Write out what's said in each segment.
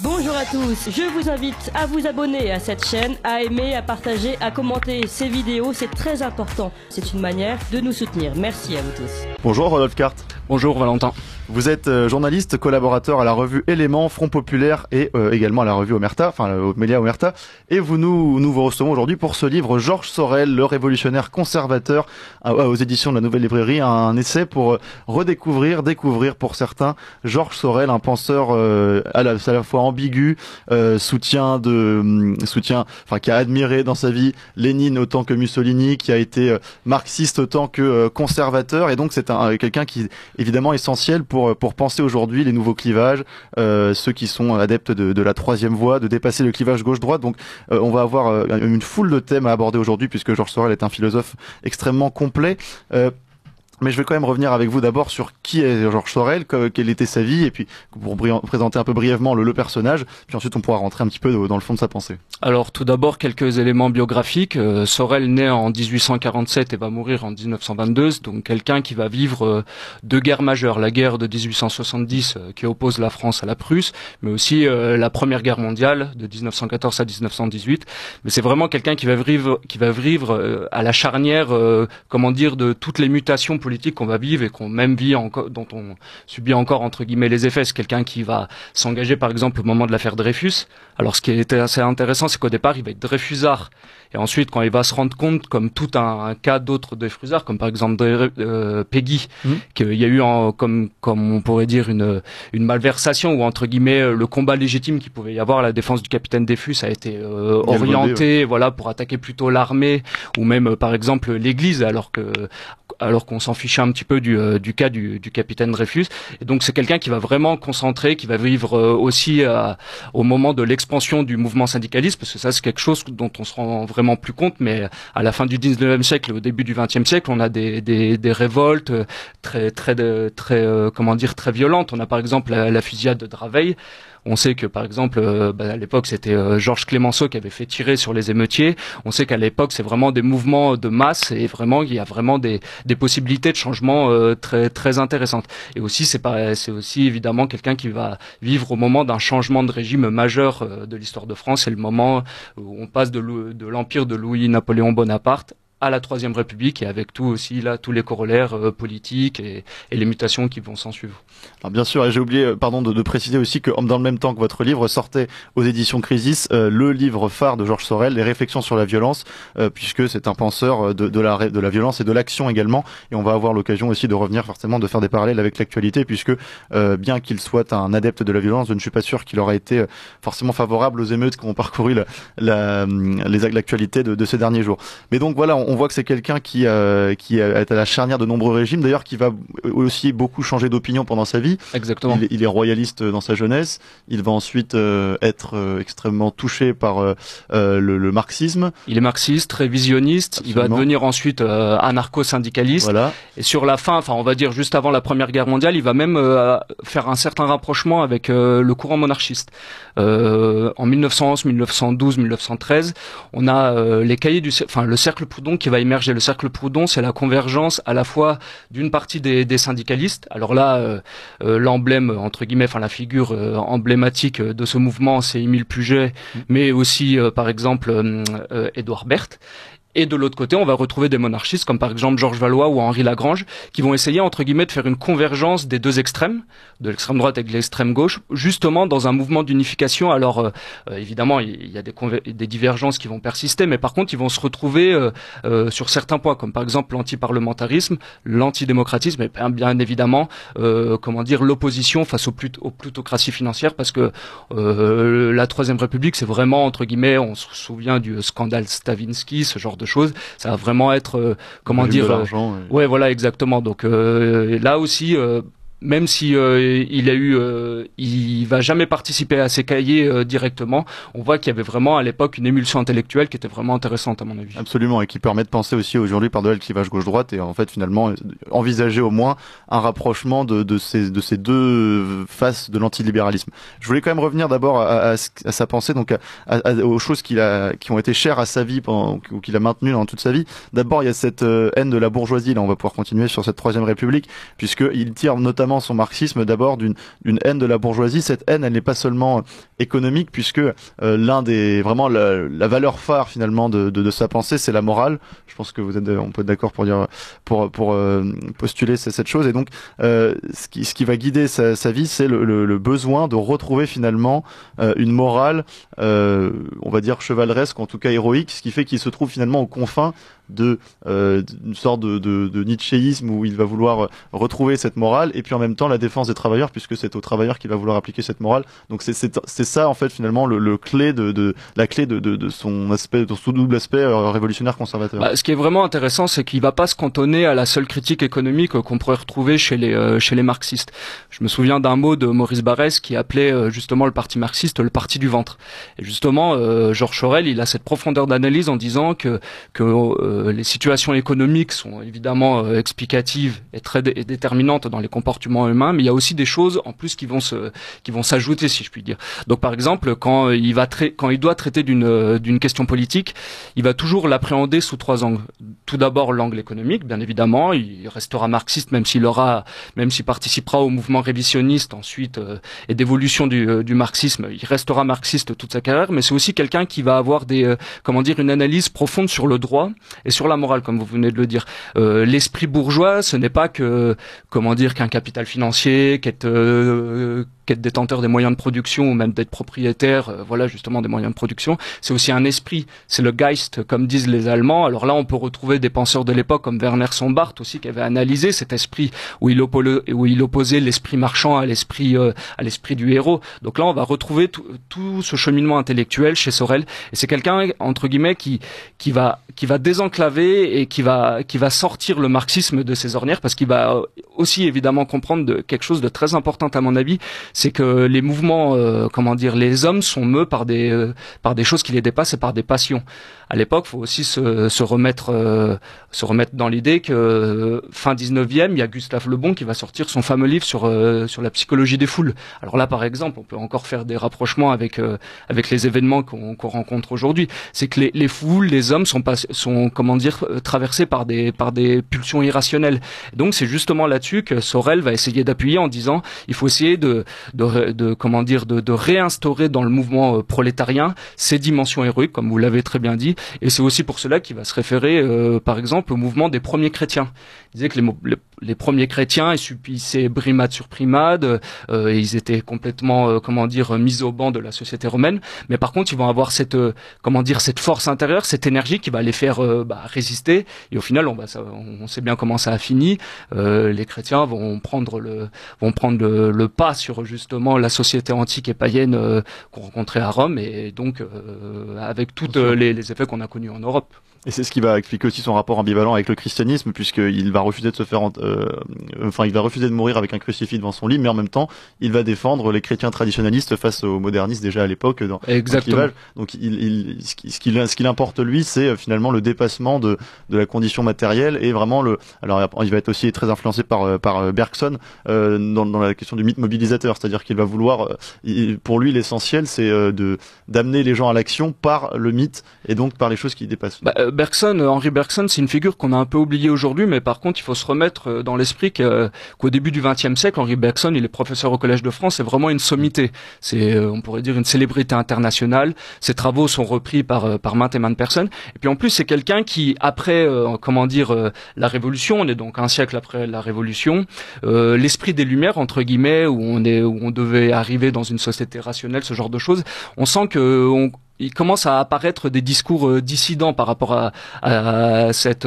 Bonjour à tous, je vous invite à vous abonner à cette chaîne, à aimer, à partager, à commenter ces vidéos, c'est très important. C'est une manière de nous soutenir. Merci à vous tous. Bonjour Rodolphe Cart. Bonjour Valentin. Vous êtes journaliste, collaborateur à la revue Éléments, Front Populaire et également à la revue Omerta, enfin au média Omerta. Et nous vous recevons aujourd'hui pour ce livre Georges Sorel, le révolutionnaire conservateur, aux éditions de la Nouvelle Librairie, un essai pour découvrir pour certains Georges Sorel, un penseur à la fois ambigu, qui a admiré dans sa vie Lénine autant que Mussolini, qui a été marxiste autant que conservateur, et donc c'est quelqu'un qui est évidemment essentiel pour penser aujourd'hui les nouveaux clivages, ceux qui sont adeptes de la troisième voie, de dépasser le clivage gauche-droite. Donc on va avoir une foule de thèmes à aborder aujourd'hui, puisque Georges Sorel est un philosophe extrêmement complet. Mais je vais quand même revenir avec vous d'abord sur qui est Georges Sorel, quelle était sa vie, et puis pour présenter un peu brièvement le personnage, puis ensuite on pourra rentrer un petit peu dans le fond de sa pensée. Alors tout d'abord quelques éléments biographiques. Sorel naît en 1847 et va mourir en 1922, donc quelqu'un qui va vivre deux guerres majeures, la guerre de 1870 qui oppose la France à la Prusse, mais aussi la Première Guerre mondiale de 1914 à 1918. Mais c'est vraiment quelqu'un qui va vivre à la charnière, de toutes les mutations politiques qu'on va vivre et dont on subit encore entre guillemets les effets. C'est quelqu'un qui va s'engager par exemple au moment de l'affaire Dreyfus. Alors ce qui était assez intéressant, c'est qu'au départ il va être dreyfusard, et ensuite quand il va se rendre compte, comme tout un cas d'autres dreyfusards, comme par exemple Péguy, qu'il y a eu comme on pourrait dire une malversation, ou entre guillemets le combat légitime qu'il pouvait y avoir à la défense du capitaine Dreyfus a été orienté pour attaquer plutôt l'armée ou même par exemple l'église, alors qu'on s'en fichait un petit peu du cas du capitaine Dreyfus. Et donc c'est quelqu'un qui va vraiment concentrer, qui va vivre aussi au moment de l'expansion du mouvement syndicaliste, parce que ça c'est quelque chose dont on se rend vraiment plus compte, mais à la fin du 19e siècle et au début du 20e siècle, on a des révoltes très violentes. On a par exemple la fusillade de Draveil. On sait que par exemple à l'époque c'était Georges Clemenceau qui avait fait tirer sur les émeutiers. On sait qu'à l'époque c'est vraiment des mouvements de masse, et vraiment il y a vraiment des possibilités de changement très intéressantes. Et aussi c'est aussi évidemment quelqu'un qui va vivre au moment d'un changement de régime majeur de l'histoire de France. C'est le moment où on passe de l'empire de Louis-Napoléon Bonaparte à la Troisième République, et avec tous les corollaires politiques et les mutations qui vont s'en suivre. Alors bien sûr, et j'ai oublié de préciser aussi que dans le même temps que votre livre sortait aux éditions Crisis, le livre phare de Georges Sorel, Les Réflexions sur la violence, puisque c'est un penseur de la violence et de l'action également, et on va avoir l'occasion aussi de revenir forcément, de faire des parallèles avec l'actualité, puisque bien qu'il soit un adepte de la violence, je ne suis pas sûr qu'il aurait été forcément favorable aux émeutes qui ont parcouru l'actualité de ces derniers jours. Mais donc voilà, on voit que c'est quelqu'un qui est à la charnière de nombreux régimes, d'ailleurs qui va aussi beaucoup changer d'opinion pendant sa vie. Exactement. Il est royaliste dans sa jeunesse, il va ensuite être extrêmement touché par le marxisme. Il est marxiste, révisionniste. Absolument. Il va devenir ensuite anarcho-syndicaliste. Voilà. Et sur la fin, on va dire juste avant la Première Guerre mondiale, il va même faire un certain rapprochement avec le courant monarchiste. En 1911, 1912, 1913, on a les cahiers le cercle Proudhon qui va émerger. Le cercle Proudhon, c'est la convergence à la fois d'une partie des syndicalistes. Alors là, l'emblème entre guillemets, la figure emblématique de ce mouvement, c'est Émile Puget, mais aussi par exemple Édouard Berthe. Et de l'autre côté, on va retrouver des monarchistes comme par exemple Georges Valois ou Henri Lagrange, qui vont essayer entre guillemets de faire une convergence des deux extrêmes, de l'extrême droite et de l'extrême gauche, justement dans un mouvement d'unification. Alors évidemment, il y a des divergences qui vont persister, mais par contre, ils vont se retrouver sur certains points, comme par exemple l'antiparlementarisme, l'antidémocratisme, et bien évidemment, l'opposition face aux plutocraties financières, parce que la Troisième République, c'est vraiment entre guillemets, on se souvient du scandale Stavinsky, ce genre de choses, ça va vraiment être ouais voilà exactement. Donc là aussi même si il va jamais participer à ces cahiers directement, on voit qu'il y avait vraiment à l'époque une émulsion intellectuelle qui était vraiment intéressante à mon avis. Absolument, et qui permet de penser aussi aujourd'hui par-delà le clivage gauche-droite, et en fait finalement envisager au moins un rapprochement de ces deux faces de l'antilibéralisme. Je voulais quand même revenir d'abord à sa pensée, donc aux choses qui ont été chères à sa vie ou qu'il a maintenues dans toute sa vie. D'abord il y a cette haine de la bourgeoisie, là on va pouvoir continuer sur cette Troisième République, puisqu'il tire notamment vraiment son marxisme d'abord d'une haine de la bourgeoisie. Cette haine, elle n'est pas seulement économique, puisque vraiment la valeur phare finalement de sa pensée, c'est la morale. Je pense que on peut être d'accord pour dire pour postuler cette chose. Et donc ce qui va guider sa vie, c'est le besoin de retrouver finalement une morale, on va dire chevaleresque, en tout cas héroïque, ce qui fait qu'il se trouve finalement aux confins d'une sorte de nietzschéisme où il va vouloir retrouver cette morale, et puis en même temps la défense des travailleurs, puisque c'est aux travailleurs qu'il va vouloir appliquer cette morale. Donc c'est ça en fait finalement la clé de son aspect, de son double aspect révolutionnaire conservateur. Ce qui est vraiment intéressant, c'est qu'il va pas se cantonner à la seule critique économique qu'on pourrait retrouver chez les marxistes. Je me souviens d'un mot de Maurice Barrès qui appelait justement le parti marxiste le parti du ventre. Et justement, Georges Sorel, il a cette profondeur d'analyse en disant que les situations économiques sont évidemment explicatives et très déterminantes dans les comportements humains, mais il y a aussi des choses en plus qui vont s'ajouter, si je puis dire. Donc par exemple, quand il doit traiter d'une question politique, il va toujours l'appréhender sous 3 angles. Tout d'abord l'angle économique, bien évidemment, il restera marxiste même s'il participera au mouvement révisionniste ensuite et d'évolution du marxisme, il restera marxiste toute sa carrière, mais c'est aussi quelqu'un qui va avoir une analyse profonde sur le droit et sur la morale, comme vous venez de le dire. L'esprit bourgeois, ce n'est pas qu'un capital financier, qu'être détenteur des moyens de production ou même d'être propriétaire, justement des moyens de production. C'est aussi un esprit, c'est le Geist, comme disent les Allemands. Alors là, on peut retrouver des penseurs de l'époque comme Werner Sombart aussi, qui avait analysé cet esprit où il opposait l'esprit marchand à l'esprit du héros. Donc là, on va retrouver tout ce cheminement intellectuel chez Sorel. Et c'est quelqu'un, entre guillemets, qui va désenclaver et qui va sortir le marxisme de ses ornières, parce qu'il va aussi évidemment comprendre quelque chose de très important à mon avis, c'est que les mouvements, les hommes sont meus par des choses qui les dépassent et par des passions. À l'époque, faut aussi se remettre dans l'idée que fin 19e, il y a Gustave Le Bon qui va sortir son fameux livre sur la psychologie des foules. Alors là, par exemple, on peut encore faire des rapprochements avec les événements qu'on rencontre aujourd'hui. C'est que les foules, les hommes sont traversés par des pulsions irrationnelles. Et donc c'est justement là-dessus que Sorel va essayer d'appuyer en disant il faut essayer de réinstaurer dans le mouvement prolétarien ces dimensions héroïques, comme vous l'avez très bien dit. Et c'est aussi pour cela qu'il va se référer, par exemple, au mouvement des premiers chrétiens. Il disait que les premiers chrétiens, ils subissaient brimade sur brimade, et ils étaient complètement, mis au banc de la société romaine. Mais par contre, ils vont avoir cette force intérieure, cette énergie qui va les faire résister. Et au final, on sait bien comment ça a fini. Les chrétiens vont prendre le pas sur justement la société antique et païenne qu'on rencontrait à Rome, et donc avec toutes les effets qu'on a connus en Europe. Et c'est ce qui va expliquer aussi son rapport ambivalent avec le christianisme, puisqu'il va refuser il va refuser de mourir avec un crucifix devant son lit, mais en même temps, il va défendre les chrétiens traditionnalistes face aux modernistes déjà à l'époque. Exactement. Donc, ce qui importe lui, c'est finalement le dépassement de la condition matérielle, et vraiment alors il va être aussi très influencé par Bergson dans la question du mythe mobilisateur, c'est-à-dire qu'il va vouloir, pour lui, l'essentiel, c'est d'amener les gens à l'action par le mythe et donc par les choses qui dépassent. Henri Bergson, c'est une figure qu'on a un peu oubliée aujourd'hui, mais par contre, il faut se remettre dans l'esprit qu'au début du XXe siècle, Henri Bergson, il est professeur au Collège de France, c'est vraiment une sommité. C'est, on pourrait dire, une célébrité internationale. Ses travaux sont repris par maintes et maintes personnes. Et puis en plus, c'est quelqu'un qui, après, la Révolution, on est donc un siècle après la Révolution, l'esprit des Lumières, entre guillemets, où on devait arriver dans une société rationnelle, ce genre de choses, on sent il commence à apparaître des discours dissidents par rapport à cette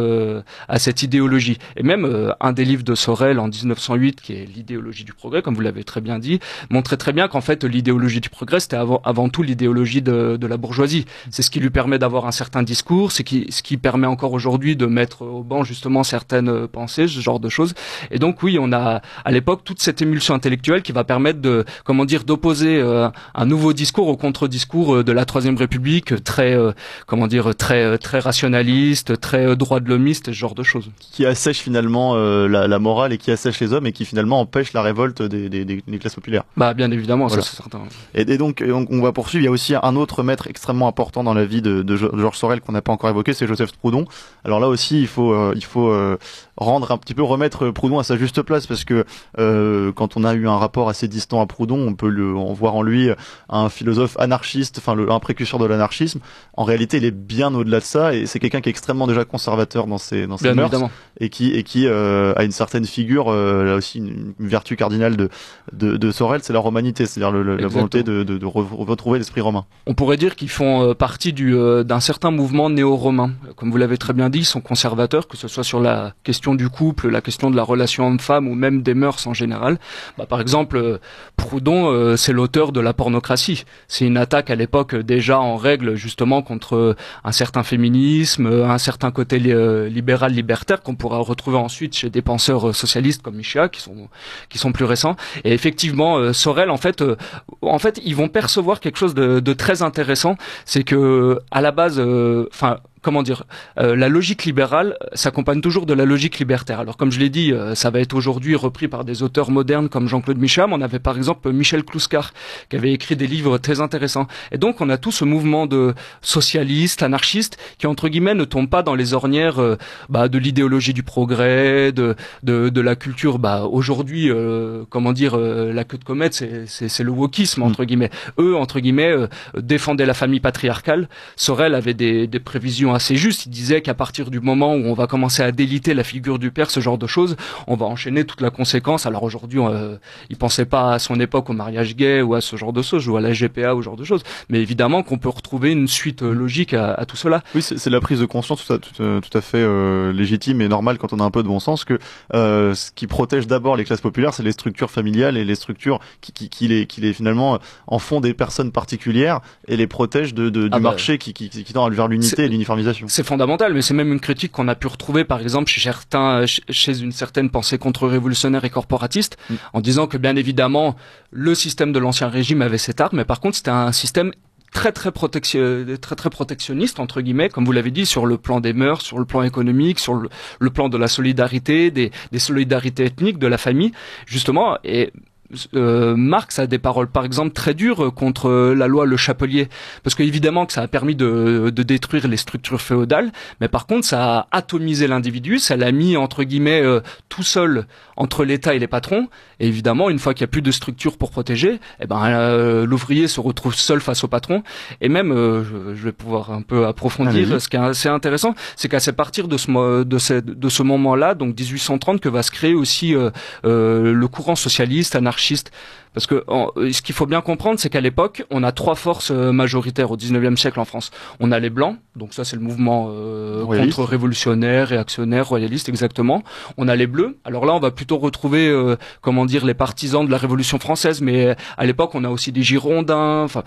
idéologie. Et même un des livres de Sorel en 1908, qui est l'idéologie du progrès, comme vous l'avez très bien dit, montrait très bien qu'en fait l'idéologie du progrès, c'était avant tout l'idéologie de la bourgeoisie. C'est ce qui lui permet d'avoir un certain discours, ce qui permet encore aujourd'hui de mettre au banc justement certaines pensées, ce genre de choses. Et donc oui, on a à l'époque toute cette émulsion intellectuelle qui va permettre d'opposer un nouveau discours au contre-discours de la Troisième République, très très rationaliste, très droit de l'homiste, ce genre de choses. Qui assèche finalement la morale et qui assèche les hommes et qui finalement empêche la révolte des classes populaires. Bah bien évidemment, voilà. Ça c'est certain. Et donc on va poursuivre. Il y a aussi un autre maître extrêmement important dans la vie de Georges Sorel qu'on n'a pas encore évoqué, c'est Joseph Proudhon. Alors là aussi il faut rendre un petit peu, remettre Proudhon à sa juste place, parce que quand on a eu un rapport assez distant à Proudhon, on peut en voir en lui un philosophe anarchiste, enfin un précurseur de l'anarchisme. En réalité il est bien au-delà de ça, et c'est quelqu'un qui est extrêmement déjà conservateur dans ses mœurs, évidemment. et qui a une certaine figure, là aussi une vertu cardinale de Sorel, c'est la romanité, c'est-à-dire la volonté de retrouver l'esprit romain. On pourrait dire qu'ils font partie d'un certain mouvement néo-romain. Comme vous l'avez très bien dit, ils sont conservateurs, que ce soit sur la question du couple, la question de la relation homme-femme ou même des mœurs en général. Par exemple, Proudhon, c'est l'auteur de la pornocratie. C'est une attaque à l'époque déjà en règle justement contre un certain féminisme, un certain côté libéral libertaire qu'on pourra retrouver ensuite chez des penseurs socialistes comme Michéa qui sont plus récents. Et effectivement, Sorel, en fait, ils vont percevoir quelque chose de très intéressant, c'est que à la base, la logique libérale s'accompagne toujours de la logique libertaire. Alors comme je l'ai dit, ça va être aujourd'hui repris par des auteurs modernes comme Jean-Claude Michéa, mais on avait par exemple Michel Clouscar qui avait écrit des livres très intéressants. Et donc on a tout ce mouvement de socialistes, anarchistes qui entre guillemets ne tombe pas dans les ornières de l'idéologie du progrès, de la culture. Aujourd'hui, la queue de comète, c'est le wokisme entre guillemets. Eux entre guillemets défendaient la famille patriarcale. Sorel avait des prévisions assez juste. Il disait qu'à partir du moment où on va commencer à déliter la figure du père, ce genre de choses, on va enchaîner toute la conséquence. Alors aujourd'hui, il pensait pas à son époque au mariage gay ou à ce genre de choses, ou à la GPA ou ce genre de choses. Mais évidemment qu'on peut retrouver une suite logique à tout cela. Oui, c'est la prise de conscience tout à fait légitime et normale quand on a un peu de bon sens, que ce qui protège d'abord les classes populaires, c'est les structures familiales et les structures qui les finalement en font des personnes particulières et les protègent du marché qui tend vers l'unité et l'uniformisation. C'est fondamental, mais c'est même une critique qu'on a pu retrouver par exemple chez une certaine pensée contre-révolutionnaire et corporatiste, en disant que bien évidemment le système de l'ancien régime avait cette arme, mais par contre c'était un système très protectionniste entre guillemets, comme vous l'avez dit, sur le plan des mœurs, sur le plan économique, sur le plan de la solidarité, des solidarités ethniques, de la famille justement. Et Marx a des paroles par exemple très dures contre la loi Le Chapelier, parce que évidemment que ça a permis de détruire les structures féodales, mais par contre ça a atomisé l'individu, ça l'a mis entre guillemets tout seul entre l'État et les patrons, et évidemment une fois qu'il n'y a plus de structure pour protéger, l'ouvrier se retrouve seul face au patron. Et même je vais pouvoir un peu approfondir. Ce qui est assez intéressant, c'est qu'à partir de ce moment-là, donc 1830, que va se créer aussi le courant socialiste, anarchiste. Parce que ce qu'il faut bien comprendre, c'est qu'à l'époque, on a trois forces majoritaires au 19e siècle en France. On a les Blancs, donc ça c'est le mouvement contre-révolutionnaire, réactionnaire, royaliste exactement. On a les Bleus. Alors là, on va plutôt retrouver les partisans de la Révolution française, mais à l'époque, on a aussi des Girondins. Enfin,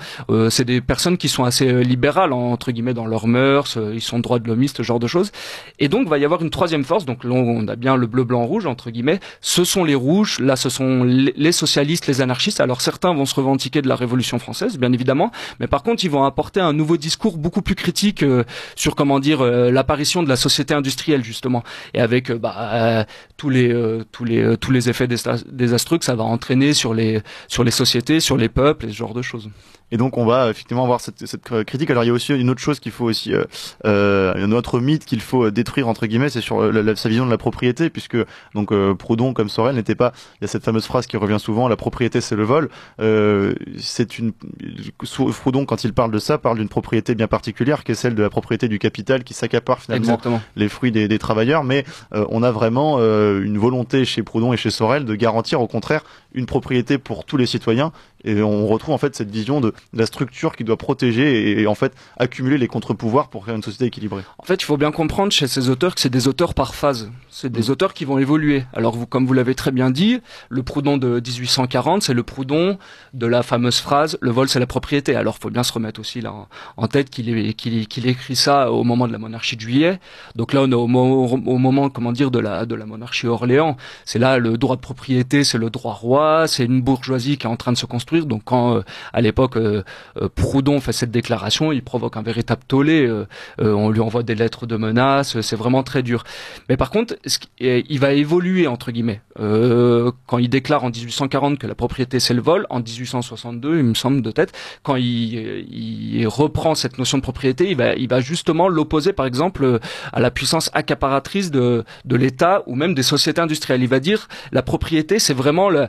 c'est des personnes qui sont assez libérales entre guillemets dans leurs mœurs. Ils sont droits de l'homiste, ce genre de choses. Et donc, va y avoir une troisième force. Donc là, on a bien le bleu, blanc, rouge entre guillemets. Ce sont les rouges. Là, ce sont les socialistes, les anarchistes. Alors certains vont se revendiquer de la Révolution française, bien évidemment, mais par contre ils vont apporter un nouveau discours beaucoup plus critique sur l'apparition de la société industrielle justement, et avec tous les effets désastreux que ça va entraîner sur les sociétés, sur les peuples et ce genre de choses. Et donc on va effectivement avoir cette critique. Alors il y a aussi une autre chose qu'il faut aussi, un autre mythe qu'il faut détruire entre guillemets, c'est sur sa vision de la propriété, puisque donc Proudhon comme Sorel n'était pas. Il y a cette fameuse phrase qui revient souvent: la propriété c'est le vol. Proudhon quand il parle de ça parle d'une propriété bien particulière qui est celle de la propriété du capital qui s'accapare finalement les fruits des travailleurs. Mais on a vraiment une volonté chez Proudhon et chez Sorel de garantir au contraire une propriété pour tous les citoyens. Et on retrouve en fait cette vision de la structure qui doit protéger et en fait accumuler les contre-pouvoirs pour créer une société équilibrée. En fait, il faut bien comprendre chez ces auteurs que c'est des auteurs par phase. C'est des auteurs qui vont évoluer. Alors comme vous l'avez très bien dit, le Proudhon de 1840, c'est le Proudhon de la fameuse phrase « le vol c'est la propriété ». Alors faut bien se remettre aussi là en tête qu'il écrit ça au moment de la monarchie de Juillet. Donc là on est au moment de la monarchie Orléans. C'est là le droit de propriété, c'est le droit roi, c'est une bourgeoisie qui est en train de se construire construire. Donc quand à l'époque Proudhon fait cette déclaration, il provoque un véritable tollé. On lui envoie des lettres de menaces. C'est vraiment très dur. Mais par contre, il va évoluer entre guillemets. Quand il déclare en 1840 que la propriété c'est le vol, en 1862, il me semble de tête, quand il reprend cette notion de propriété, il va justement l'opposer par exemple à la puissance accaparatrice de l'État ou même des sociétés industrielles. Il va dire la propriété c'est vraiment la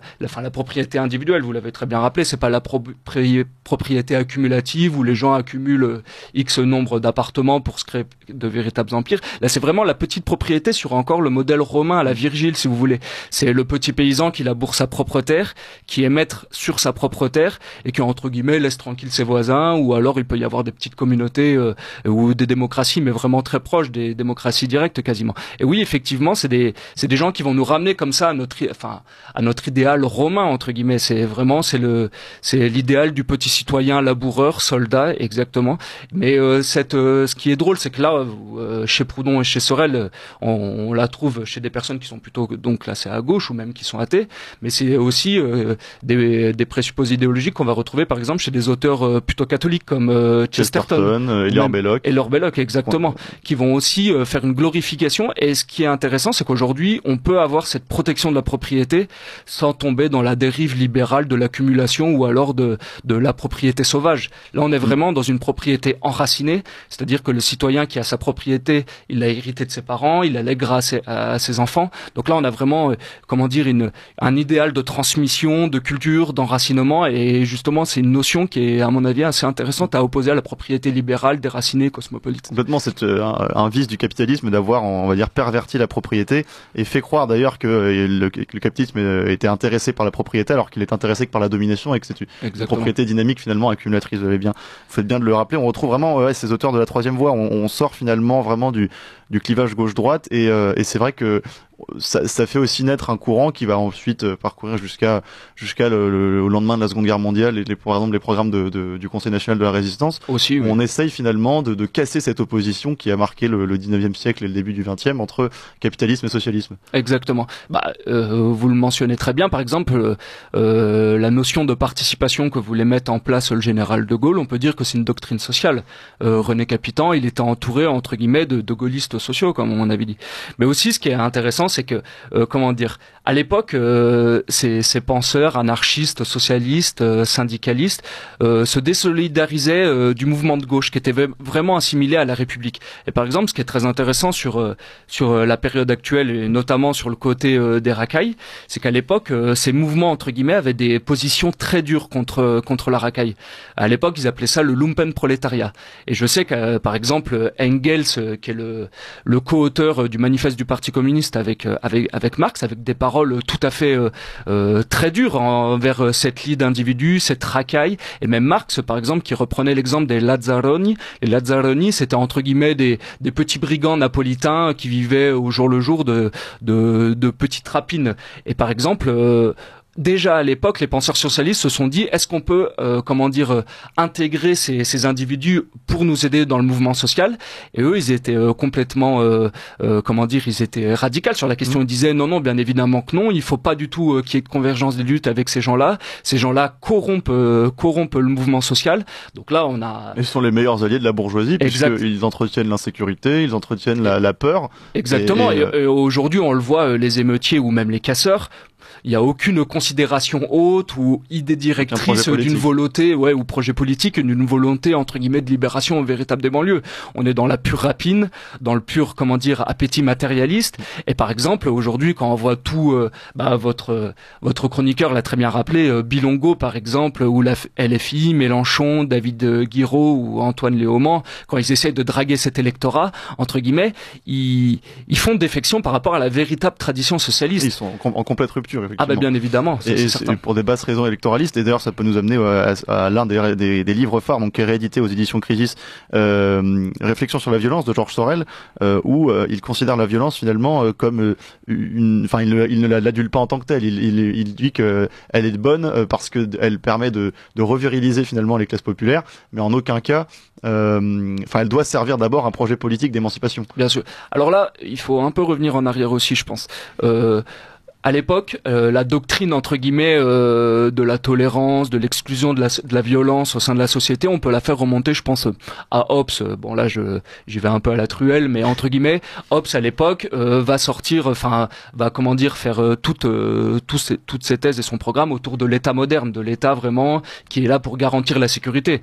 propriété individuelle, vous l'avez très bien rappelé, c'est pas la propriété accumulative où les gens accumulent X nombre d'appartements pour se créer de véritables empires. Là c'est vraiment la petite propriété sur encore le modèle romain à la Virgile si vous voulez. C'est le petit paysan qui laboure sa propre terre, qui est maître sur sa propre terre et qui entre guillemets laisse tranquille ses voisins, ou alors il peut y avoir des petites communautés ou des démocraties mais vraiment très proches des démocraties directes quasiment. Et oui effectivement c'est des gens qui vont nous ramener comme ça à notre idéal romain entre guillemets. C'est l'idéal du petit citoyen laboureur, soldat exactement. Mais ce qui est drôle c'est que là chez Proudhon et chez Sorel on la trouve chez des personnes qui sont plutôt donc classées à gauche ou même qui sont athées, mais c'est aussi des présupposés idéologiques qu'on va retrouver par exemple chez des auteurs plutôt catholiques comme Chesterton, Hilaire Belloc exactement, qui vont aussi faire une glorification. Et ce qui est intéressant c'est qu'aujourd'hui on peut avoir cette protection de la propriété sans tomber dans la dérive libérale de l'accumulation ou alors de la propriété sauvage. Là on est vraiment dans une propriété enracinée, c'est-à-dire que le citoyen qui a sa propriété, il l'a hérité de ses parents, il la lèguera à ses enfants. Donc là on a vraiment un idéal de transmission, de culture, d'enracinement, et justement c'est une notion qui est à mon avis assez intéressante à opposer à la propriété libérale, déracinée, cosmopolite. Complètement, c'est un vice du capitalisme d'avoir, on va dire, perverti la propriété et fait croire d'ailleurs que le capitalisme était intéressé par la propriété alors qu'il est intéressé que par la domination et que c'est une propriété dynamique finalement accumulatrice. Vous faites bien de le rappeler. On retrouve vraiment ces auteurs de la troisième voie. On sort finalement vraiment du clivage gauche-droite et c'est vrai que ça fait aussi naître un courant qui va ensuite parcourir jusqu'à au lendemain de la Seconde Guerre mondiale et par exemple les programmes du Conseil national de la résistance aussi, oui. On essaye finalement de casser cette opposition qui a marqué le 19e siècle et le début du 20e entre capitalisme et socialisme. Exactement. Vous le mentionnez très bien, par exemple la notion de participation que voulait mettre en place le général de Gaulle, on peut dire que c'est une doctrine sociale. René Capitan, il était entouré entre guillemets de gaullistes sociaux comme on avait dit. Mais aussi ce qui est intéressant c'est que à l'époque ces penseurs anarchistes, socialistes, syndicalistes se désolidarisaient du mouvement de gauche qui était vraiment assimilé à la République. Et par exemple ce qui est très intéressant sur la période actuelle et notamment sur le côté des racailles, c'est qu'à l'époque ces mouvements entre guillemets avaient des positions très dures contre la racaille. À l'époque ils appelaient ça le lumpenprolétariat. Et je sais que par exemple Engels qui est le co-auteur du manifeste du Parti communiste avec Marx, avec des paroles tout à fait très dures envers cette lie d'individus, cette racaille, et même Marx par exemple qui reprenait l'exemple des Lazzaroni. Les Lazzaroni c'était entre guillemets des petits brigands napolitains qui vivaient au jour le jour de petites rapines. Et par exemple déjà à l'époque, les penseurs socialistes se sont dit est-ce qu'on peut intégrer ces individus pour nous aider dans le mouvement social? Et eux, ils étaient complètement ils étaient radicaux sur la question. Ils disaient non, bien évidemment que non, il faut pas du tout qu'il y ait de convergence des luttes avec ces gens-là. Ces gens-là corrompent le mouvement social. Donc là, on a... Et ce sont les meilleurs alliés de la bourgeoisie puisqu'ils entretiennent l'insécurité, ils entretiennent la peur. Exactement. Et aujourd'hui, on le voit, les émeutiers ou même les casseurs, il n'y a aucune considération haute ou idée directrice d'une volonté, ou projet politique, d'une volonté entre guillemets de libération véritable des banlieues. On est dans la pure rapine, dans le pur appétit matérialiste. Et par exemple aujourd'hui quand on voit tout, votre chroniqueur l'a très bien rappelé, Bilongo par exemple, ou la LFI, Mélenchon, David Guiraud ou Antoine Léaumont, quand ils essaient de draguer cet électorat entre guillemets, ils font défection par rapport à la véritable tradition socialiste. Ils sont en complète rupture. Bien évidemment, c'est certain. Pour des basses raisons électoralistes, et d'ailleurs ça peut nous amener à l'un des livres phares, donc qui est réédité aux éditions Crisis, Réflexion sur la violence de Georges Sorel, où il considère la violence finalement comme il ne l'adule pas en tant que telle. Il dit que elle est bonne parce que elle permet de reviriliser finalement les classes populaires, mais en aucun cas elle doit servir d'abord un projet politique d'émancipation. Bien sûr. Alors là, il faut un peu revenir en arrière aussi, je pense. À l'époque, la doctrine entre guillemets de la tolérance, de l'exclusion de la violence au sein de la société, on peut la faire remonter, je pense, à Hobbes. Bon là, j'y vais un peu à la truelle, mais entre guillemets, Hobbes à l'époque va sortir, enfin, va comment dire, faire toutes ses thèses et son programme autour de l'État moderne, de l'État vraiment qui est là pour garantir la sécurité.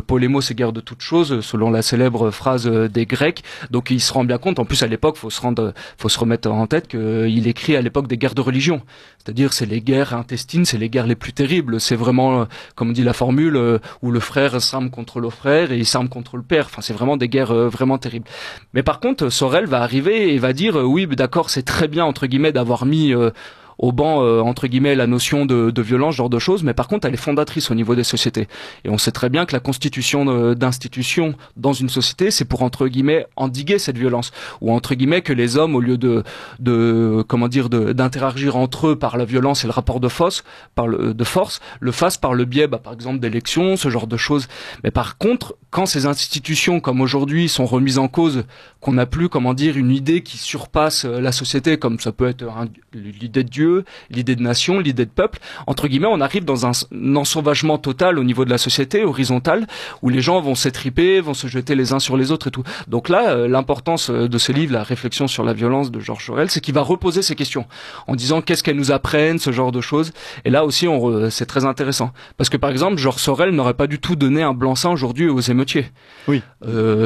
Polémos c'est guerre de toute chose, selon la célèbre phrase des Grecs. Donc il se rend bien compte. En plus à l'époque, faut se remettre en tête qu'il écrit à l'époque des guerres de religion. C'est-à-dire, c'est les guerres intestines, c'est les guerres les plus terribles. C'est vraiment, comme on dit la formule, où le frère s'arme contre le frère et il s'arme contre le père. Enfin, c'est vraiment des guerres vraiment terribles. Mais par contre, Sorel va arriver et va dire, oui, d'accord, c'est très bien, entre guillemets, d'avoir mis au banc, entre guillemets, la notion de violence, ce genre de choses, mais par contre, elle est fondatrice au niveau des sociétés. Et on sait très bien que la constitution d'institutions dans une société, c'est pour, entre guillemets, endiguer cette violence. Ou, entre guillemets, que les hommes, au lieu d'interagir entre eux par la violence et le rapport de force, le fassent par le biais, par exemple, d'élections, ce genre de choses. Mais par contre, quand ces institutions, comme aujourd'hui, sont remises en cause, qu'on n'a plus, une idée qui surpasse la société, comme ça peut être l'idée de Dieu, l'idée de nation, l'idée de peuple, entre guillemets, on arrive dans un ensauvagement total au niveau de la société, horizontal, où les gens vont s'étriper, vont se jeter les uns sur les autres et tout. Donc là, l'importance de ce livre, la réflexion sur la violence de Georges Sorel, c'est qu'il va reposer ces questions, en disant qu'est-ce qu'elles nous apprennent, ce genre de choses. Et là aussi, c'est très intéressant. Parce que par exemple, Georges Sorel n'aurait pas du tout donné un blanc-seing aujourd'hui aux émeutiers. Oui.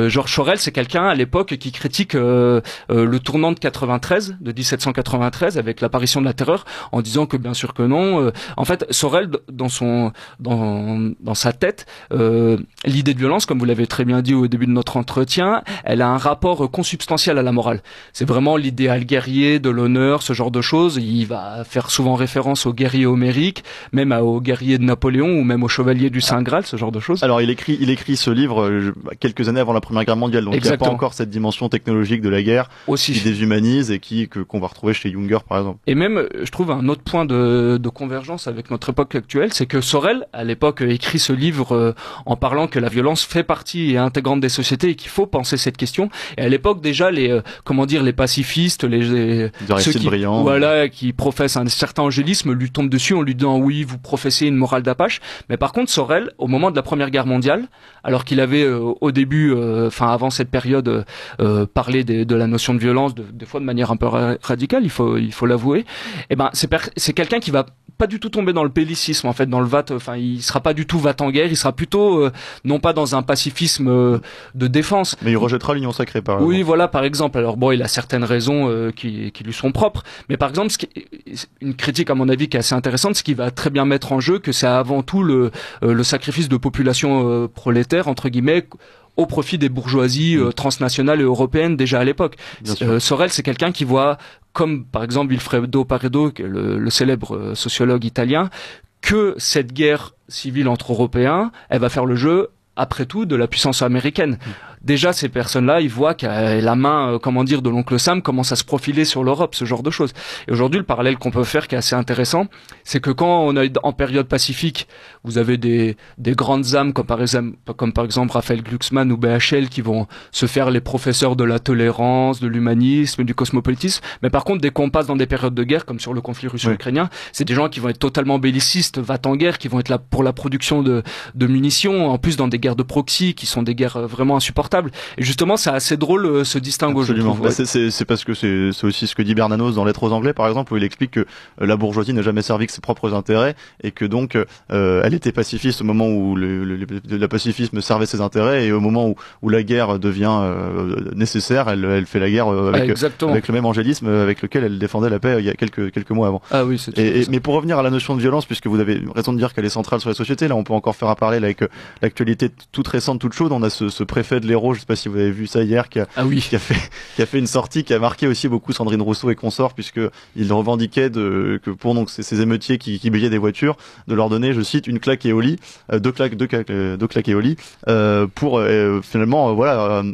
Georges Sorel, c'est quelqu'un à l'époque qui critique le tournant de 1793, avec l'apparition de la terreur, en disant que bien sûr que non. En fait, Sorel, dans sa tête, l'idée de violence, comme vous l'avez très bien dit au début de notre entretien, elle a un rapport consubstantiel à la morale. C'est vraiment l'idéal guerrier, de l'honneur, ce genre de choses. Il va faire souvent référence aux guerriers homériques, même aux guerriers de Napoléon ou même aux chevaliers du Saint Graal, ce genre de choses. Alors il écrit ce livre quelques années avant la Première Guerre mondiale, donc exactement. Il n'y a pas encore cette dimension technologique de la guerre aussi, qui déshumanise et qu'on va retrouver chez Junger par exemple. Et même, je trouve un autre point de convergence avec notre époque actuelle, c'est que Sorel, à l'époque, écrit ce livre en parlant que la violence fait partie et intégrante des sociétés et qu'il faut penser cette question. Et à l'époque, déjà, les pacifistes, ceux qui professent un certain angélisme lui tombent dessus en lui disant oui, vous professez une morale d'Apache. Mais par contre, Sorel, au moment de la Première Guerre mondiale, alors qu'il avait au début, avant cette période, parlé de la notion de violence, des fois de manière un peu radicale, il faut l'avouer. Et c'est quelqu'un qui va pas du tout tomber dans le bellicisme, en fait, dans le il sera pas du tout en guerre, il sera plutôt non pas dans un pacifisme de défense. Mais il rejettera l'union sacrée, par exemple. Oui, voilà, par exemple. Alors bon, il a certaines raisons qui lui sont propres, mais par exemple, une critique à mon avis qui est assez intéressante, c'est qu'il va très bien mettre en jeu que c'est avant tout le sacrifice de populations prolétaires, entre guillemets, au profit des bourgeoisies transnationales et européennes déjà à l'époque. Sorel, c'est quelqu'un qui voit, comme par exemple Vilfredo Pareto, le célèbre sociologue italien, que cette guerre civile entre Européens, elle va faire le jeu, après tout, de la puissance américaine. Déjà, ces personnes-là, ils voient que la main, de l'oncle Sam commence à se profiler sur l'Europe, ce genre de choses. Et aujourd'hui, le parallèle qu'on peut faire, qui est assez intéressant, c'est que quand on est en période pacifique, vous avez des grandes âmes, comme par exemple Raphaël Glucksmann ou BHL, qui vont se faire les professeurs de la tolérance, de l'humanisme, du cosmopolitisme. Mais par contre, dès qu'on passe dans des périodes de guerre, comme sur le conflit russo-ukrainien, c'est des gens qui vont être totalement bellicistes, en guerre, qui vont être là pour la production de munitions, en plus dans des guerres de proxy, qui sont des guerres vraiment insupportables. Et justement, c'est assez drôle ce distinguo. Absolument. C'est parce que c'est aussi ce que dit Bernanos dans Lettres aux Anglais, par exemple, où il explique que la bourgeoisie n'a jamais servi que ses propres intérêts et que donc elle était pacifiste au moment où le pacifisme servait ses intérêts, et au moment où la guerre devient nécessaire, elle fait la guerre avec le même angélisme avec lequel elle défendait la paix il y a quelques mois avant. Ah oui, mais pour revenir à la notion de violence, puisque vous avez raison de dire qu'elle est centrale sur la société, là on peut encore faire un parallèle avec l'actualité toute récente, toute chaude. On a ce préfet de l'Hérault, je sais pas si vous avez vu ça hier, qui a fait une sortie qui a marqué aussi beaucoup Sandrine Rousseau et consorts, puisque il revendiquait que pour donc ces émeutiers qui brillaient des voitures, de leur donner, je cite, une claque et au lit, deux claques et au lit, pour finalement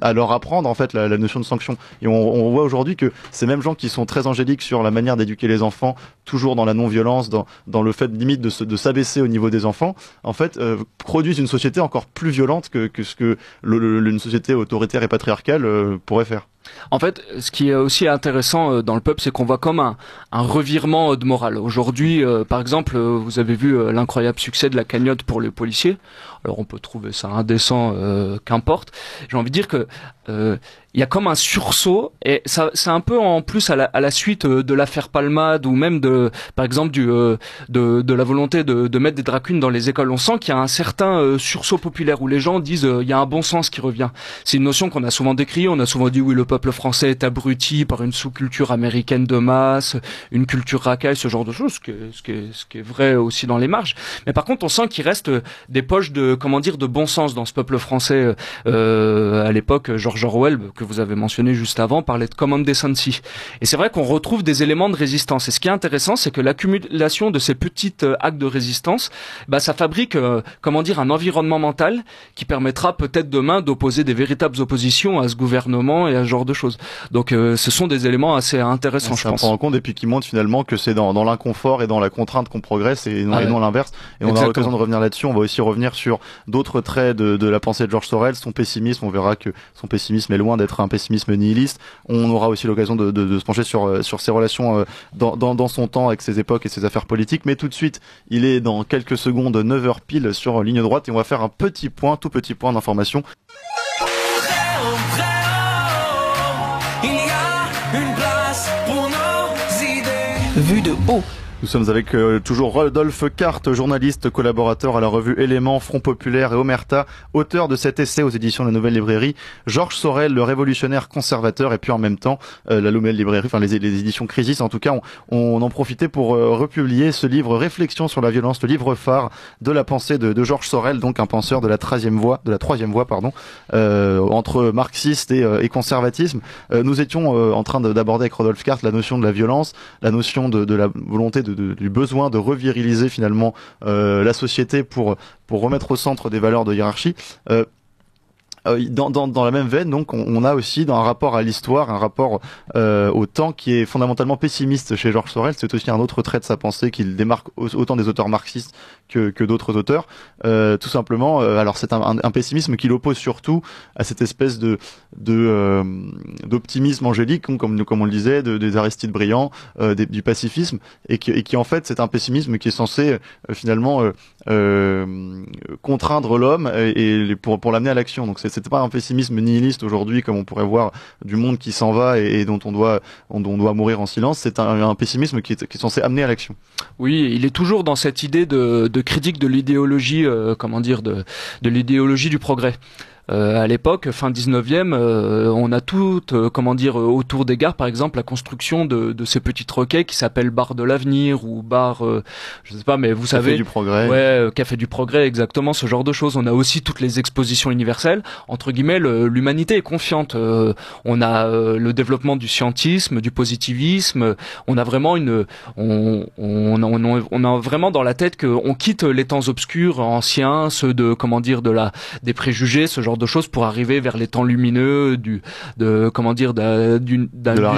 à leur apprendre en fait la notion de sanction. Et on voit aujourd'hui que ces mêmes gens qui sont très angéliques sur la manière d'éduquer les enfants, toujours dans la non-violence, dans le fait limite de s'abaisser au niveau des enfants, en fait produisent une société encore plus violente que ce que une société autoritaire et patriarcale pourrait faire. En fait, ce qui est aussi intéressant dans le peuple, c'est qu'on voit comme un revirement de morale. Aujourd'hui, par exemple, vous avez vu l'incroyable succès de la cagnotte pour les policiers. Alors on peut trouver ça indécent, qu'importe. J'ai envie de dire que il y a comme un sursaut, et ça, c'est un peu en plus à la suite de l'affaire Palmade, ou même par exemple de la volonté de mettre des drag queens dans les écoles. On sent qu'il y a un certain sursaut populaire où les gens disent il y a un bon sens qui revient. C'est une notion qu'on a souvent décriée. On a souvent dit oui, le peuple français est abruti par une sous-culture américaine de masse, une culture racaille, ce genre de choses, ce qui est vrai aussi dans les marges. Mais par contre, on sent qu'il reste des poches de bon sens dans ce peuple français. À l'époque, George Orwell, que vous avez mentionné juste avant, parlait de common decency. Et c'est vrai qu'on retrouve des éléments de résistance. Et ce qui est intéressant, c'est que l'accumulation de ces petites actes de résistance, ça fabrique, un environnement mental qui permettra peut-être demain d'opposer des véritables oppositions à ce gouvernement et à ce genre de choses. Donc, ce sont des éléments assez intéressants, je pense. Ça prend en compte, et puis qui montre finalement que c'est dans l'inconfort et dans la contrainte qu'on progresse, et non l'inverse. Et on aura l'occasion de revenir là-dessus. On va aussi revenir sur d'autres traits de la pensée de George Sorel, son pessimisme. On verra que son pessimisme est loin d'être un pessimisme nihiliste. On aura aussi l'occasion de se pencher sur ses relations dans son temps avec ses époques et ses affaires politiques. Mais tout de suite, il est dans quelques secondes 9h pile sur ligne droite, et on va faire un tout petit point d'information. Vue de haut. Nous sommes avec toujours Rodolphe Carte, journaliste, collaborateur à la revue Éléments, Front Populaire et Omerta, auteur de cet essai aux éditions de la Nouvelle Librairie, Georges Sorel, le révolutionnaire conservateur, et puis en même temps la Nouvelle Librairie, enfin les éditions Crisis. En tout cas, on en profitait pour republier ce livre Réflexion sur la violence, le livre phare de la pensée de Georges Sorel, donc un penseur de la troisième voie, entre marxiste et conservatisme. Nous étions en train d'aborder avec Rodolphe Carte la notion de la violence, la notion de la volonté du besoin de reviriliser finalement la société pour remettre au centre des valeurs de hiérarchie. Dans la même veine, donc, on a aussi dans un rapport à l'histoire, un rapport au temps qui est fondamentalement pessimiste chez Georges Sorel. C'est aussi un autre trait de sa pensée qui le démarque autant des auteurs marxistes que d'autres auteurs. Tout simplement, alors c'est un pessimisme qui l'oppose surtout à cette espèce d'optimisme angélique, comme on le disait, des Aristides brillants, du pacifisme, et qui en fait c'est un pessimisme qui est censé finalement contraindre l'homme et pour l'amener à l'action. Donc c'est pas un pessimisme nihiliste aujourd'hui comme on pourrait voir du monde qui s'en va et dont on doit mourir en silence. C'est un pessimisme qui est censé amener à l'action. Oui, il est toujours dans cette idée de critique de l'idéologie, de l'idéologie du progrès. À l'époque, fin 19e, on a autour des gares, par exemple, la construction de ces petites roquets qui s'appellent bar de l'avenir ou bar, je sais pas, mais vous savez. Café du progrès. Ouais, Café du progrès, exactement, ce genre de choses. On a aussi toutes les expositions universelles. Entre guillemets, l'humanité est confiante. On a le développement du scientisme, du positivisme. On a vraiment on a vraiment dans la tête qu'on quitte les temps obscurs anciens, ceux des préjugés, ce genre de choses, pour arriver vers les temps lumineux d'une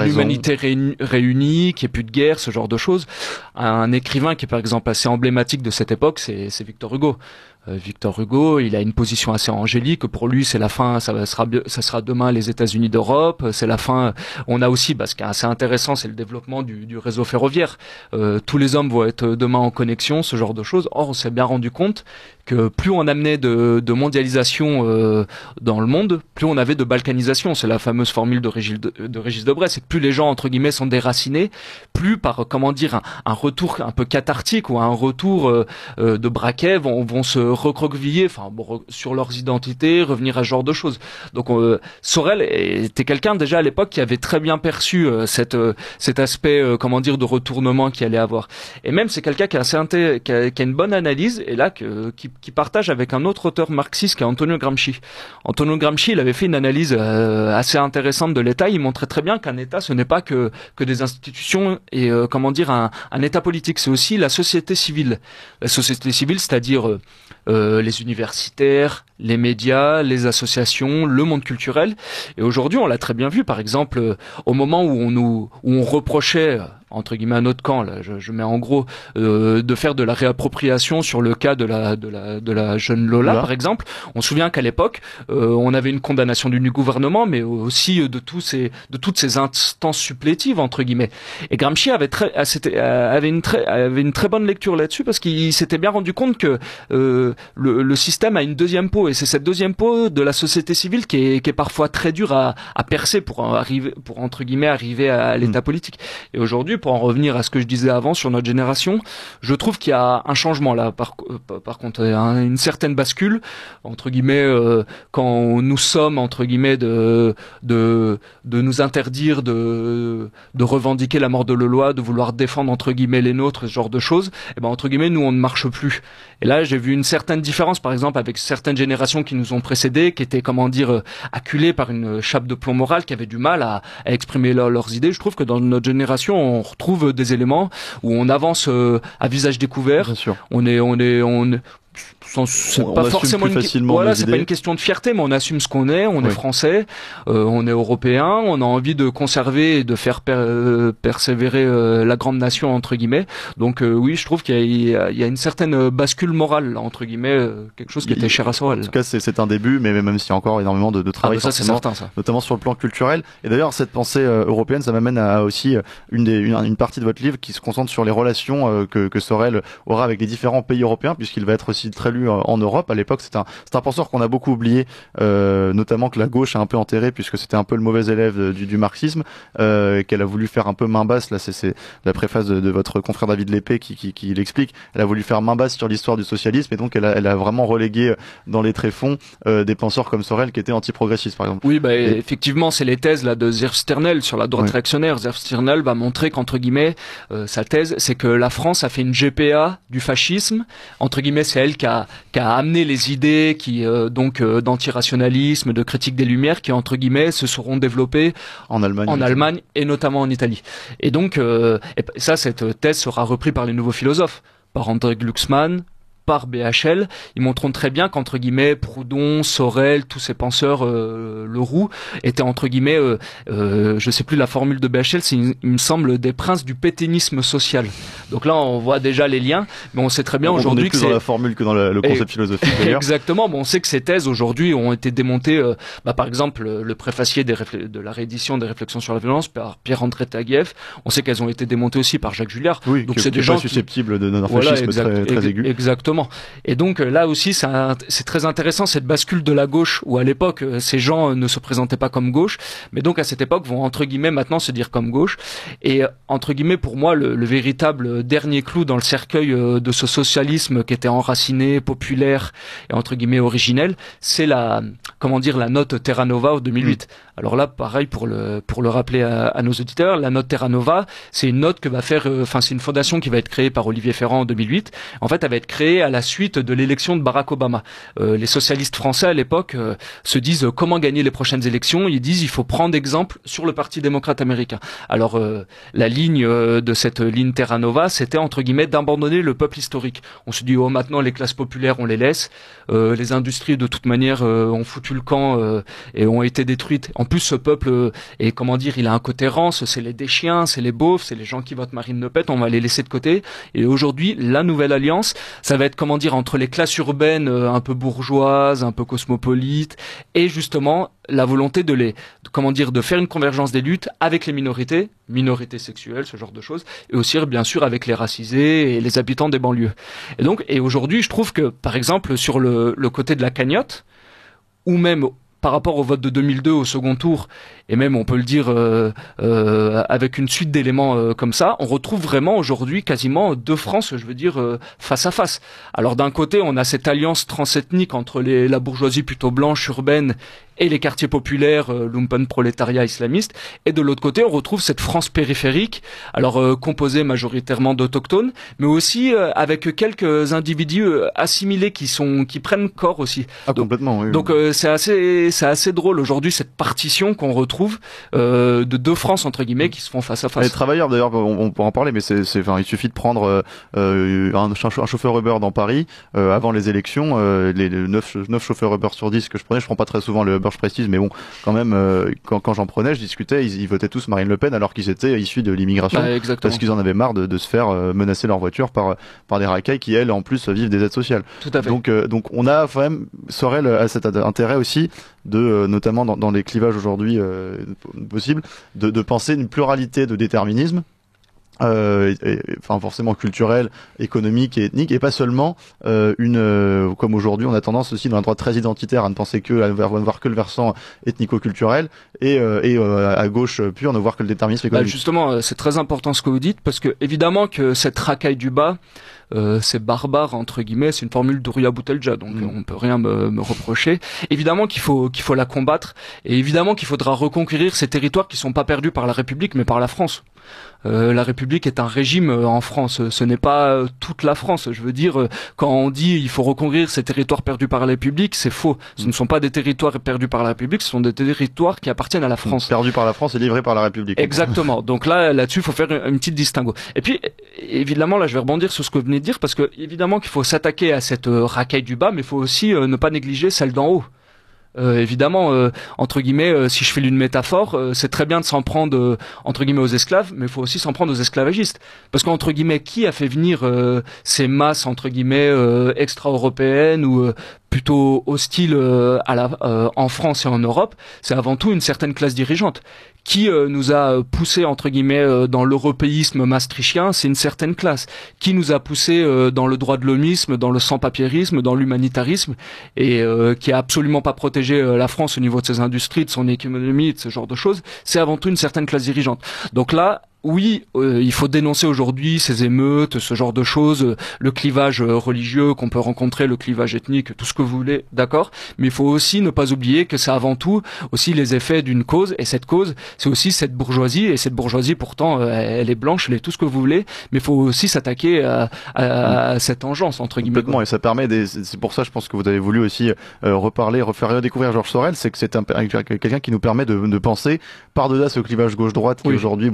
humanité réunie, qui est plus de guerre, ce genre de choses. Un écrivain qui est par exemple assez emblématique de cette époque, c'est Victor Hugo. Victor Hugo, il a une position assez angélique. Pour lui, c'est la fin, ça sera demain les États-Unis d'Europe. C'est la fin. On a aussi, ce qui est assez intéressant, c'est le développement du réseau ferroviaire. Tous les hommes vont être demain en connexion, ce genre de choses. Or, on s'est bien rendu compte que plus on amenait de mondialisation dans le monde, plus on avait de balkanisation. C'est la fameuse formule de Régis Debray. C'est que plus les gens, entre guillemets, sont déracinés, plus par, un retour un peu cathartique ou un retour de braquet vont se recroqueviller, sur leurs identités, revenir à ce genre de choses. Donc Sorel était quelqu'un déjà à l'époque qui avait très bien perçu cet aspect, de retournement qu'il allait avoir. Et même c'est quelqu'un qui a une bonne analyse, et là qui partage avec un autre auteur marxiste qui est Antonio Gramsci. Antonio Gramsci, il avait fait une analyse assez intéressante de l'État. Il montrait très bien qu'un État, ce n'est pas que des institutions et un État politique. C'est aussi la société civile. La société civile, c'est-à-dire les universitaires, les médias, les associations, le monde culturel. Et aujourd'hui, on l'a très bien vu, par exemple, au moment où on reprochait entre guillemets un autre camp, là, je mets en gros, de faire de la réappropriation sur le cas de la jeune Lola, par exemple. On se souvient qu'à l'époque, on avait une condamnation du gouvernement, mais aussi de toutes ces instances supplétives, entre guillemets. Et Gramsci avait une très bonne lecture là-dessus, parce qu'il s'était bien rendu compte que le système a une deuxième peau, et c'est cette deuxième peau de la société civile qui est parfois très dure à percer pour entre guillemets arriver à l'état politique. Et aujourd'hui, pour en revenir à ce que je disais avant sur notre génération, je trouve qu'il y a un changement là. Par contre, une certaine bascule, entre guillemets, quand nous sommes entre guillemets de nous interdire de revendiquer la mort de Leloir, de vouloir défendre entre guillemets les nôtres, ce genre de choses. Et ben entre guillemets, nous on ne marche plus. Et là, j'ai vu une certaine différence, par exemple, avec certaines générations qui nous ont précédés, qui étaient, comment dire, acculées par une chape de plomb moral, qui avaient du mal à exprimer leurs idées. Je trouve que dans notre génération, on retrouve des éléments où on avance à visage découvert. Bien sûr. C'est pas forcément c'est pas une question de fierté, mais on assume ce qu'on est, on est français, on est européen, on a envie de conserver et de faire persévérer la grande nation entre guillemets. Donc oui, je trouve qu'il y a une certaine bascule morale là, entre guillemets, quelque chose qui était cher à Sorel. En tout cas, c'est un début, mais même s'il y a encore énormément de travail, ça c'est certain, ça. Notamment sur le plan culturel. Et d'ailleurs, cette pensée européenne, ça m'amène à aussi une partie de votre livre qui se concentre sur les relations que Sorel aura avec les différents pays européens, puisqu'il va être aussi très lu en Europe. À l'époque, c'est un penseur qu'on a beaucoup oublié, notamment que la gauche a un peu enterré, puisque c'était un peu le mauvais élève du marxisme, qu'elle a voulu faire un peu main basse. Là, c'est la préface de votre confrère David Lépée qui l'explique. Elle a voulu faire main basse sur l'histoire du socialisme, et donc elle a vraiment relégué dans les tréfonds des penseurs comme Sorel qui étaient anti-progressistes, par exemple. Oui, effectivement, c'est les thèses là de Zerf-Sternel sur la droite réactionnaire. Zerf-Sternel va montrer qu'entre guillemets, sa thèse, c'est que la France a fait une GPA du fascisme. Entre guillemets, c'est elle qui a amené les idées d'antirationalisme, de critique des Lumières, qui entre guillemets se seront développées en Allemagne et notamment en Italie. Et donc cette thèse sera reprise par les nouveaux philosophes, par André Glucksmann, par BHL. Ils montreront très bien qu'entre guillemets Proudhon, Sorel, tous ces penseurs, Leroux, étaient entre guillemets, je sais plus la formule de BHL, il me semble des princes du pétainisme social. Donc là, on voit déjà les liens, mais on sait très bien aujourd'hui que c'est plus dans la formule que dans le concept philosophique. Exactement. Bon, on sait que ces thèses aujourd'hui ont été démontées. Par exemple, le préfacier de la réédition des Réflexions sur la violence par Pierre-André Taguieff. On sait qu'elles ont été démontées aussi par Jacques Julliard. Oui, donc c'est des gens susceptibles d'un fascisme très aigu. Exactement. Et donc là aussi, c'est très intéressant cette bascule de la gauche, où à l'époque ces gens ne se présentaient pas comme gauche, mais donc à cette époque vont entre guillemets maintenant se dire comme gauche. Et entre guillemets pour moi le véritable dernier clou dans le cercueil de ce socialisme qui était enraciné, populaire et entre guillemets originel, c'est la note Terra Nova en 2008. Alors là, pareil pour le rappeler à nos auditeurs, la note Terra Nova, c'est une note que va faire, c'est une fondation qui va être créée par Olivier Ferrand en 2008. En fait, elle va être créée à la suite de l'élection de Barack Obama. Les socialistes français à l'époque se disent comment gagner les prochaines élections. Ils disent il faut prendre exemple sur le Parti démocrate américain. Alors la ligne de cette ligne Terra Nova, c'était entre guillemets d'abandonner le peuple historique. On se dit maintenant les classes populaires on les laisse, les industries de toute manière ont foutu le camp et ont été détruites. En plus ce peuple est il a un côté rance, c'est les déchiens, c'est les beaufs, c'est les gens qui votent Marine Le Pen, on va les laisser de côté. Et aujourd'hui la nouvelle alliance, ça va être entre les classes urbaines un peu bourgeoises, un peu cosmopolites, et justement la volonté de faire une convergence des luttes avec les minorités sexuelles, ce genre de choses, et aussi bien sûr avec les racisés et les habitants des banlieues. Et aujourd'hui, je trouve que par exemple sur le côté de la cagnotte, ou même par rapport au vote de 2002 au second tour, et même on peut le dire avec une suite d'éléments comme ça, on retrouve vraiment aujourd'hui quasiment deux France, je veux dire, face à face. Alors d'un côté, on a cette alliance transethnique entre la bourgeoisie plutôt blanche, urbaine, et les quartiers populaires, lumpenprolétariat islamiste, et de l'autre côté, on retrouve cette France périphérique, alors composée majoritairement d'autochtones, mais aussi avec quelques individus assimilés qui prennent corps aussi. Complètement, oui. Donc c'est assez drôle aujourd'hui cette partition qu'on retrouve de deux France entre guillemets qui se font face à face. Les travailleurs d'ailleurs, on pourra en parler, mais il suffit de prendre un chauffeur Uber dans Paris avant les élections, les 9 chauffeurs Uber sur 10 que je prends pas très souvent le Uber d'abord je précise, mais bon, quand même, quand j'en prenais, je discutais, ils votaient tous Marine Le Pen alors qu'ils étaient issus de l'immigration, parce qu'ils en avaient marre de se faire menacer leur voiture par des racailles qui, elles, en plus, vivent des aides sociales. Tout à fait. Donc on a quand même, Sorel a cet intérêt aussi de, notamment dans les clivages aujourd'hui possibles, de penser une pluralité de déterminisme. Enfin forcément culturel, économique et ethnique, et pas seulement comme aujourd'hui on a tendance aussi dans la droite très identitaire à ne penser que à ne voir que le versant ethnico-culturel et à gauche pure ne voir que le déterminisme économique. Justement, c'est très important ce que vous dites, parce que évidemment que cette racaille du bas, c'est barbare entre guillemets, c'est une formule d'Ouria Boutelja, donc on peut rien me reprocher. Évidemment qu'il faut la combattre, et évidemment qu'il faudra reconquérir ces territoires qui sont pas perdus par la République mais par la France. La République est un régime en France, ce n'est pas toute la France. Je veux dire, quand on dit il faut reconquérir ces territoires perdus par la République, c'est faux. Ce ne sont pas des territoires perdus par la République, ce sont des territoires qui appartiennent à la France. Perdus par la France et livrés par la République. Exactement. Donc là-dessus, il faut faire une petite distinguo. Et puis, évidemment, là, je vais rebondir sur ce que vous venez de dire, parce que évidemment qu'il faut s'attaquer à cette racaille du bas, mais il faut aussi ne pas négliger celle d'en haut. Évidemment, entre guillemets, si je fais une métaphore, c'est très bien de s'en prendre entre guillemets aux esclaves, mais il faut aussi s'en prendre aux esclavagistes, parce qu'entre guillemets, qui a fait venir ces masses entre guillemets extra-européennes ou plutôt hostiles en France et en Europe? C'est avant tout une certaine classe dirigeante. Qui nous a poussé entre guillemets dans l'européisme maastrichtien, c'est une certaine classe. Qui nous a poussé dans le droit de l'homisme, dans le sans-papiérisme, dans l'humanitarisme, et qui a absolument pas protégé la France au niveau de ses industries, de son économie, de ce genre de choses, c'est avant tout une certaine classe dirigeante. Donc là, oui, il faut dénoncer aujourd'hui ces émeutes, ce genre de choses, le clivage religieux qu'on peut rencontrer, le clivage ethnique, tout ce que vous voulez, d'accord. Mais il faut aussi ne pas oublier que c'est avant tout aussi les effets d'une cause, et cette cause, c'est aussi cette bourgeoisie, et cette bourgeoisie pourtant, elle est blanche, elle est tout ce que vous voulez, mais il faut aussi s'attaquer à cette engeance, entre guillemets. Complètement, et ça permet, c'est pour ça je pense que vous avez voulu aussi refaire redécouvrir Georges Sorel, c'est que c'est quelqu'un qui nous permet de penser par-delà ce clivage gauche-droite qui aujourd'hui,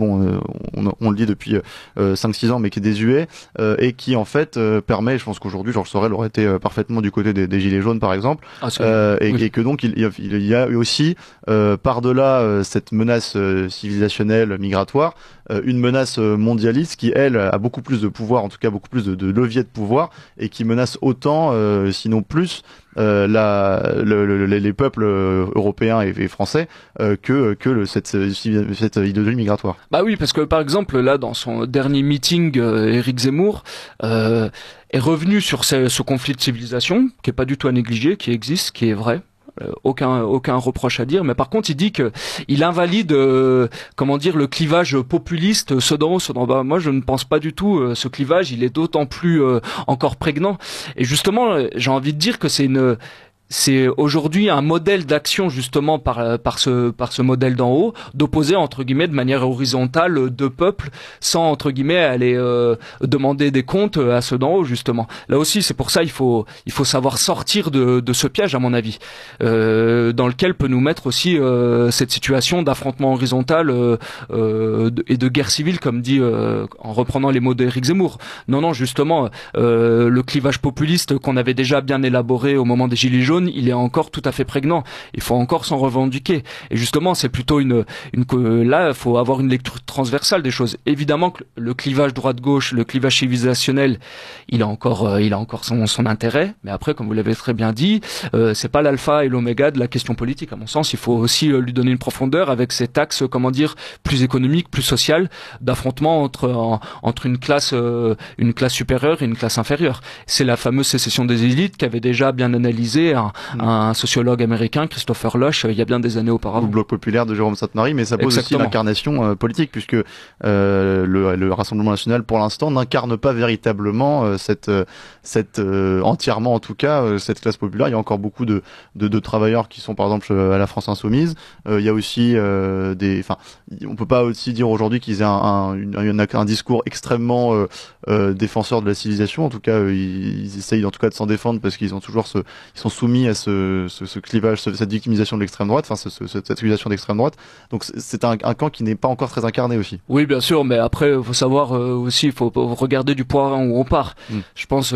on le dit depuis 5-6 ans, mais qui est désuet, et qui en fait permet, je pense qu'aujourd'hui Georges Sorel aurait été parfaitement du côté des Gilets jaunes par exemple, et que donc il y a aussi par-delà cette menace civilisationnelle migratoire, une menace mondialiste qui elle a beaucoup plus de pouvoir, en tout cas beaucoup plus de levier de pouvoir, et qui menace autant, sinon plus, les peuples européens et français que cette idéologie migratoire. Bah oui, parce que par exemple là dans son dernier meeting, Éric Zemmour est revenu sur ce conflit de civilisation qui est pas du tout à négliger, qui existe, qui est vrai. Aucun reproche à dire, mais par contre il dit que il invalide comment dire le clivage populiste, ceux d'en haut, ceux d'en bas. Moi je ne pense pas du tout. Ce clivage il est d'autant plus encore prégnant, et justement j'ai envie de dire que c'est aujourd'hui un modèle d'action justement par ce modèle d'en haut, d'opposer entre guillemets de manière horizontale deux peuples sans entre guillemets aller demander des comptes à ceux d'en haut justement. Là aussi c'est pour ça il faut savoir sortir de ce piège à mon avis, dans lequel peut nous mettre aussi cette situation d'affrontement horizontal et de guerre civile comme dit en reprenant les mots d'Éric Zemmour. Non justement le clivage populiste qu'on avait déjà bien élaboré au moment des Gilets jaunes, il est encore tout à fait prégnant. Il faut encore s'en revendiquer. Et justement, c'est plutôt là, il faut avoir une lecture transversale des choses. Évidemment que le clivage droite-gauche, le clivage civilisationnel, il a encore son intérêt. Mais après, comme vous l'avez très bien dit, c'est pas l'alpha et l'oméga de la question politique. À mon sens, il faut aussi lui donner une profondeur avec cet axe, comment dire, plus économique, plus social, d'affrontement entre une classe supérieure et une classe inférieure. C'est la fameuse sécession des élites qu'avait déjà bien analysé un sociologue américain, Christopher Lush, il y a bien des années auparavant. Le Bloc populaire de Jérôme Sainte-Marie, mais ça pose aussi l'incarnation politique, puisque le Rassemblement national, pour l'instant, n'incarne pas véritablement cette entièrement, en tout cas, cette classe populaire. Il y a encore beaucoup de travailleurs qui sont, par exemple, à la France insoumise. Il y a aussi on peut pas aussi dire aujourd'hui qu'ils aient un discours extrêmement défenseur de la civilisation. En tout cas, ils essayent en tout cas de s'en défendre parce qu'ils ont toujours ils sont soumis soumis à ce clivage, cette victimisation de l'extrême droite, enfin cette accusation d'extrême droite. Donc c'est un camp qui n'est pas encore très incarné aussi. Oui, bien sûr, mais après, il faut savoir aussi, il faut regarder du point où on part. Je pense,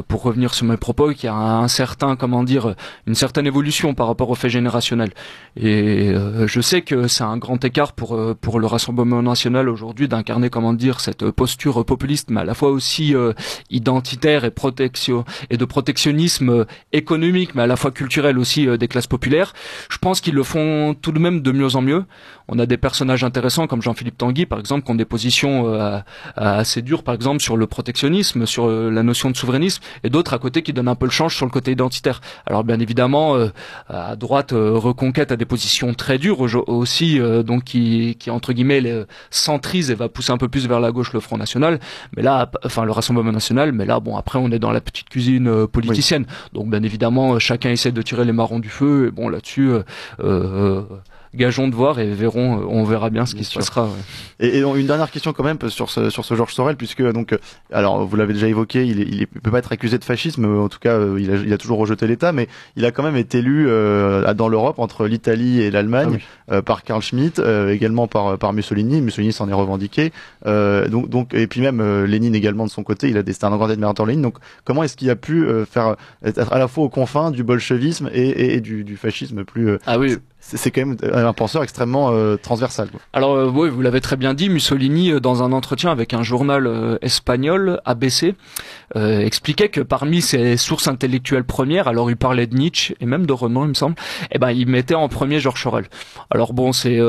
pour revenir sur mes propos, qu'il y a un certain, une certaine évolution par rapport au fait générationnel. Et je sais que c'est un grand écart pour le Rassemblement national aujourd'hui d'incarner, cette posture populiste, mais à la fois aussi identitaire et de protectionnisme économique, mais à la fois culturel aussi des classes populaires. Je pense qu'ils le font tout de même de mieux en mieux. On a des personnages intéressants comme Jean-Philippe Tanguy, par exemple, qui ont des positions assez dures, par exemple, sur le protectionnisme, sur la notion de souverainisme, et d'autres à côté qui donnent un peu le change sur le côté identitaire. Alors bien évidemment, à droite, Reconquête a des positions très dures aussi, donc qui entre guillemets centrise et va pousser un peu plus vers la gauche le Front National, mais là, le Rassemblement National, mais là, bon, après on est dans la petite cuisine politicienne, donc bien évidemment chacun essaie de tirer les marrons du feu, et bon là-dessus, gageons de voir et on verra bien ce qui se passera. Ouais. Et une dernière question quand même sur ce Georges Sorel, puisque donc, alors vous l'avez déjà évoqué, il peut pas être accusé de fascisme, en tout cas il a toujours rejeté l'État, mais il a quand même été élu dans l'Europe entre l'Italie et l'Allemagne par Carl Schmitt, également par Mussolini. Mussolini s'en est revendiqué, donc et puis même Lénine également de son côté, c'était un grand admirateur de Lénine. Donc comment est-ce qu'il a pu être à la fois aux confins du bolchevisme et du fascisme plus c'est quand même un penseur extrêmement transversal, quoi. Alors oui, vous l'avez très bien dit, Mussolini, dans un entretien avec un journal espagnol, ABC, expliquait que parmi ses sources intellectuelles premières, alors il parlait de Nietzsche et même de Renan, il me semble, il mettait en premier Georges Sorel. Alors bon, c'est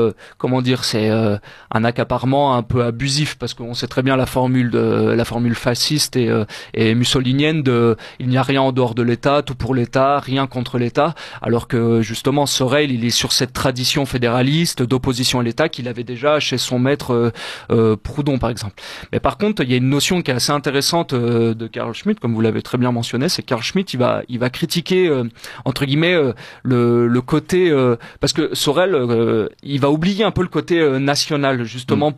c'est un accaparement un peu abusif, parce qu'on sait très bien la formule fasciste et mussolinienne de il n'y a rien en dehors de l'État, tout pour l'État, rien contre l'État, alors que justement Sorel, il est sur cette tradition fédéraliste d'opposition à l'État qu'il avait déjà chez son maître Proudhon, par exemple. Mais par contre, il y a une notion qui est assez intéressante de Carl Schmitt, comme vous l'avez très bien mentionné, c'est que Carl Schmitt, il va critiquer entre guillemets le côté parce que Sorel, il va oublier un peu le côté national, justement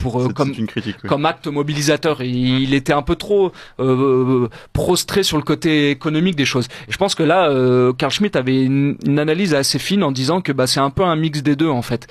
comme acte mobilisateur. Et il était un peu trop prostré sur le côté économique des choses. Et je pense que là, Carl Schmitt avait une analyse assez fine en disant que c'est un peu un mix des deux en fait.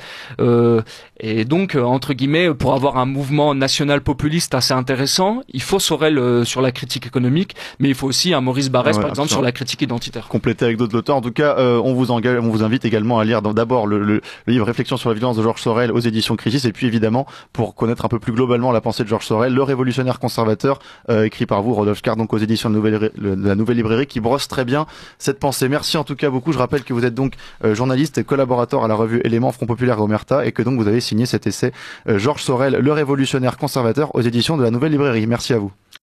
Et donc entre guillemets, pour avoir un mouvement national populiste assez intéressant, il faut Sorel sur la critique économique, mais il faut aussi un Maurice Barrès par exemple sur la critique identitaire. Complété avec d'autres auteurs. En tout cas, on vous invite également à lire d'abord le livre Réflexions sur la violence de Georges Sorel aux éditions Crisis, et puis évidemment pour connaître un peu plus globalement la pensée de Georges Sorel, Le révolutionnaire conservateur, écrit par vous, Rodolphe Card, donc aux éditions de la Nouvelle Librairie, qui brosse très bien cette pensée. Merci en tout cas beaucoup. Je rappelle que vous êtes donc journaliste et collaborateur à la revue Éléments, Front Populaire et Omerta, et que donc vous avez signé cet essai Georges Sorel, le révolutionnaire conservateur, aux éditions de la Nouvelle Librairie. Merci à vous.